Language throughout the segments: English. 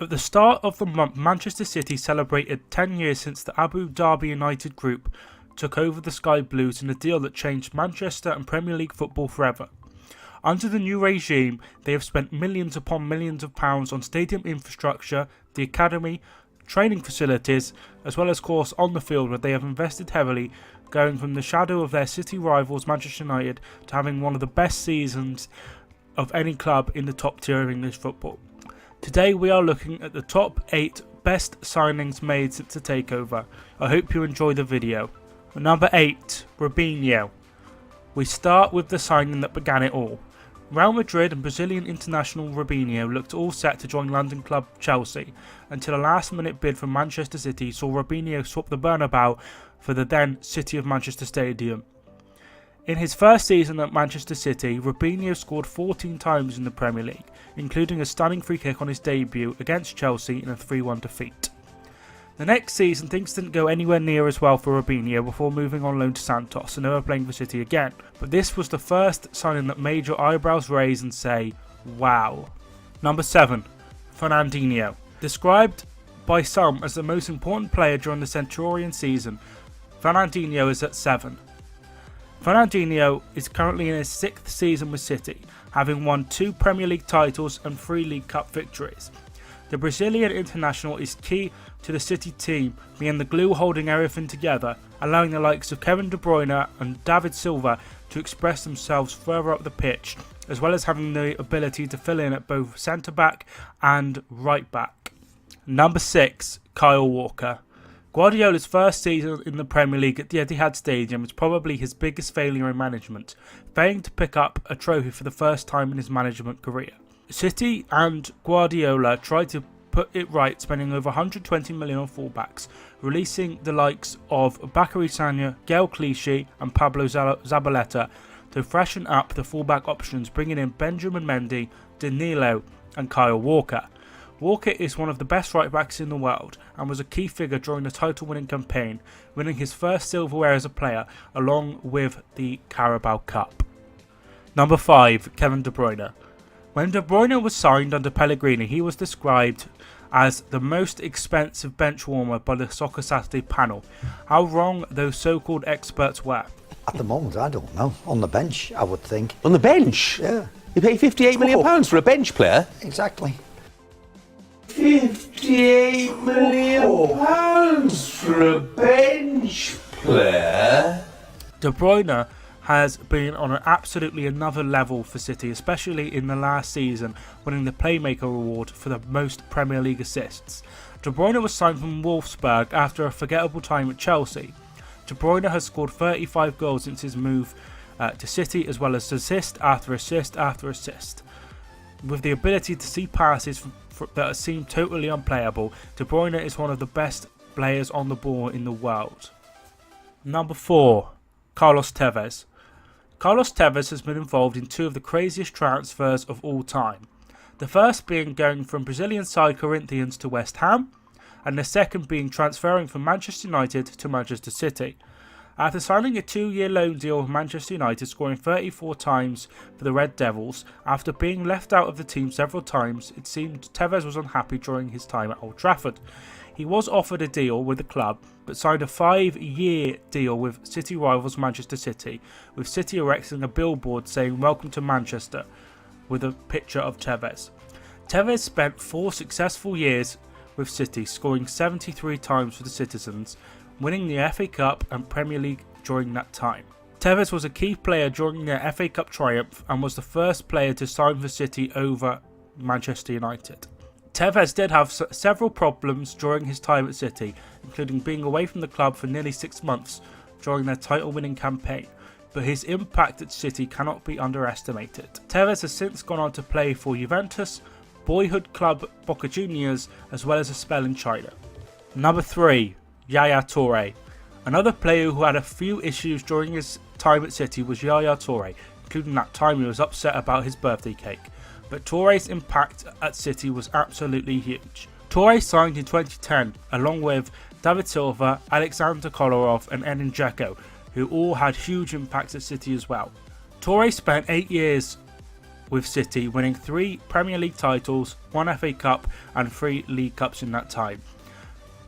At the start of the month, Manchester City celebrated 10 years since the Abu Dhabi United Group took over the Sky Blues in a deal that changed Manchester and Premier League football forever. Under the new regime, they have spent millions upon millions of pounds on stadium infrastructure, the academy, training facilities, as well as course on the field, where they have invested heavily, going from the shadow of their city rivals Manchester United to having one of the best seasons of any club in the top tier of English football. Today we are looking at the top 8 best signings made since the takeover. I hope you enjoy the video. Number 8, Robinho. We start with the signing that began it all. Real Madrid and Brazilian international Robinho looked all set to join London club Chelsea until a last-minute bid from Manchester City saw Robinho swap the Bernabeu for the then City of Manchester Stadium. In his first season at Manchester City, Robinho scored 14 times in the Premier League, including a stunning free kick on his debut against Chelsea in a 3-1 defeat. The next season, things didn't go anywhere near as well for Robinho before moving on loan to Santos and never playing for City again. But this was the first signing that made your eyebrows raise and say, wow. Number 7, Fernandinho. Described by some as the most important player during the Centurion season, Fernandinho is at 7. Fernandinho is currently in his 6th season with City, having won 2 Premier League titles and 3 League Cup victories. The Brazilian international is key to the City team, being the glue holding everything together, allowing the likes of Kevin De Bruyne and David Silva to express themselves further up the pitch, as well as having the ability to fill in at both centre-back and right-back. Number 6, Kyle Walker. Guardiola's first season in the Premier League at the Etihad Stadium is probably his biggest failure in management, failing to pick up a trophy for the first time in his management career. City and Guardiola tried to put it right, spending over 120 million on fullbacks, releasing the likes of Bakary Sagna, Gael Clichy and Pablo Zabaleta to freshen up the fullback options, bringing in Benjamin Mendy, Danilo and Kyle Walker. Walker is one of the best right-backs in the world and was a key figure during the title-winning campaign, winning his first silverware as a player along with the Carabao Cup. Number 5, Kevin De Bruyne. When De Bruyne was signed under Pellegrini, he was described as the most expensive bench warmer by the Soccer Saturday panel. How wrong those so-called experts were. At the moment, I don't know. On the bench, I would think. On the bench? Yeah. You pay £58 million for a bench player? Exactly. £58 million for a bench player? De Bruyne has been on absolutely another level for City, especially in the last season, winning the Playmaker Award for the most Premier League assists. De Bruyne was signed from Wolfsburg after a forgettable time at Chelsea. De Bruyne has scored 35 goals since his move to City, as well as assist after assist after assist. With the ability to see passes that seem totally unplayable, De Bruyne is one of the best players on the ball in the world. Number 4, Carlos Tevez. Carlos Tevez has been involved in 2 of the craziest transfers of all time. The first being going from Brazilian side Corinthians to West Ham, and the second being transferring from Manchester United to Manchester City. After signing a 2-year loan deal with Manchester United, scoring 34 times for the Red Devils, after being left out of the team several times, it seemed Tevez was unhappy during his time at Old Trafford. He was offered a deal with the club, but signed a 5-year deal with City rivals Manchester City, with City erecting a billboard saying "Welcome to Manchester" with a picture of Tevez. Tevez spent 4 successful years with City, scoring 73 times for the Citizens, winning the FA Cup and Premier League during that time. Tevez was a key player during their FA Cup triumph and was the first player to sign for City over Manchester United. Tevez did have several problems during his time at City, including being away from the club for nearly 6 months during their title-winning campaign, but his impact at City cannot be underestimated. Tevez has since gone on to play for Juventus, boyhood club Boca Juniors, as well as a spell in China. Number 3, Yaya Toure. Another player who had a few issues during his time at City was Yaya Toure, including that time he was upset about his birthday cake. But Toure's impact at City was absolutely huge. Toure signed in 2010 along with David Silva, Alexander Kolarov and Edin Dzeko, who all had huge impacts at City as well. Toure spent 8 years with City, winning 3 Premier League titles, 1 FA Cup and 3 League Cups in that time.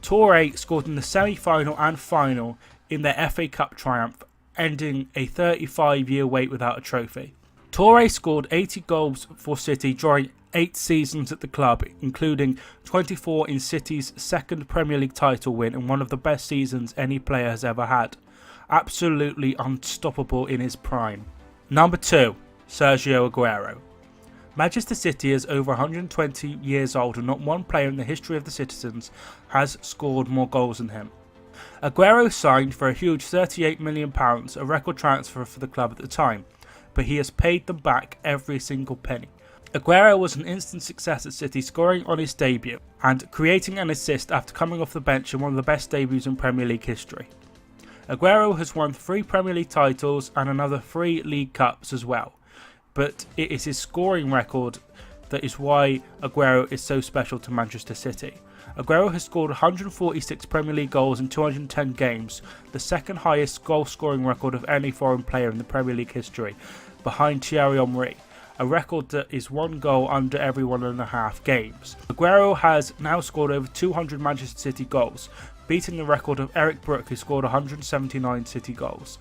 Toure scored in the semi-final and final in their FA Cup triumph, ending a 35-year wait without a trophy. Toure scored 80 goals for City during 8 seasons at the club, including 24 in City's second Premier League title win and one of the best seasons any player has ever had. Absolutely unstoppable in his prime. Number 2. Sergio Agero. Manchester City is over 120 years old and not one player in the history of the Citizens has scored more goals than him. Agüero signed for a huge £38 million, a record transfer for the club at the time, but he has paid them back every single penny. Agüero was an instant success at City, scoring on his debut and creating an assist after coming off the bench in one of the best debuts in Premier League history. Agüero has won 3 Premier League titles and another 3 League Cups as well, but it is his scoring record that is why Agüero is so special to Manchester City. Agüero has scored 146 Premier League goals in 210 games, the second highest goal scoring record of any foreign player in the Premier League history, behind Thierry Henry, a record that is 1 goal under every 1.5 games. Agüero has now scored over 200 Manchester City goals, beating the record of Eric Brook, who scored 179 City goals.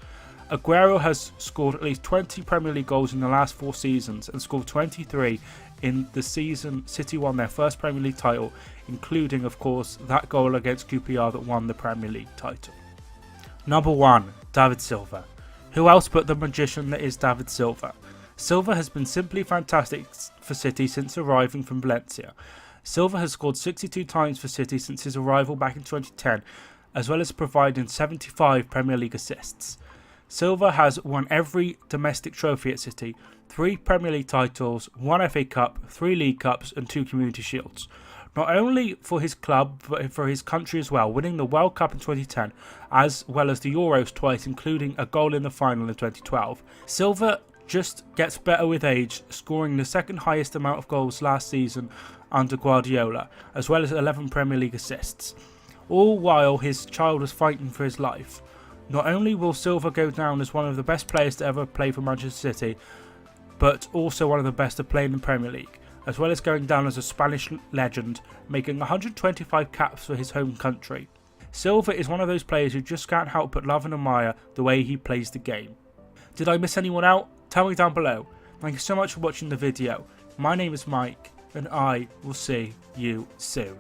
Agüero has scored at least 20 Premier League goals in the last 4 seasons and scored 23 in the season City won their first Premier League title, including of course that goal against QPR that won the Premier League title. Number 1. David Silva. Who else but the magician that is David Silva? Silva has been simply fantastic for City since arriving from Valencia. Silva has scored 62 times for City since his arrival back in 2010, as well as providing 75 Premier League assists. Silva has won every domestic trophy at City, 3 Premier League titles, 1 FA Cup, 3 League Cups and 2 Community Shields. Not only for his club, but for his country as well, winning the World Cup in 2010, as well as the Euros twice, including a goal in the final in 2012. Silva just gets better with age, scoring the second highest amount of goals last season under Guardiola, as well as 11 Premier League assists, all while his child was fighting for his life. Not only will Silva go down as one of the best players to ever play for Manchester City, but also one of the best to play in the Premier League, as well as going down as a Spanish legend, making 125 caps for his home country. Silva is one of those players who just can't help but love and admire the way he plays the game. Did I miss anyone out? Tell me down below. Thank you so much for watching the video. My name is Mike, and I will see you soon.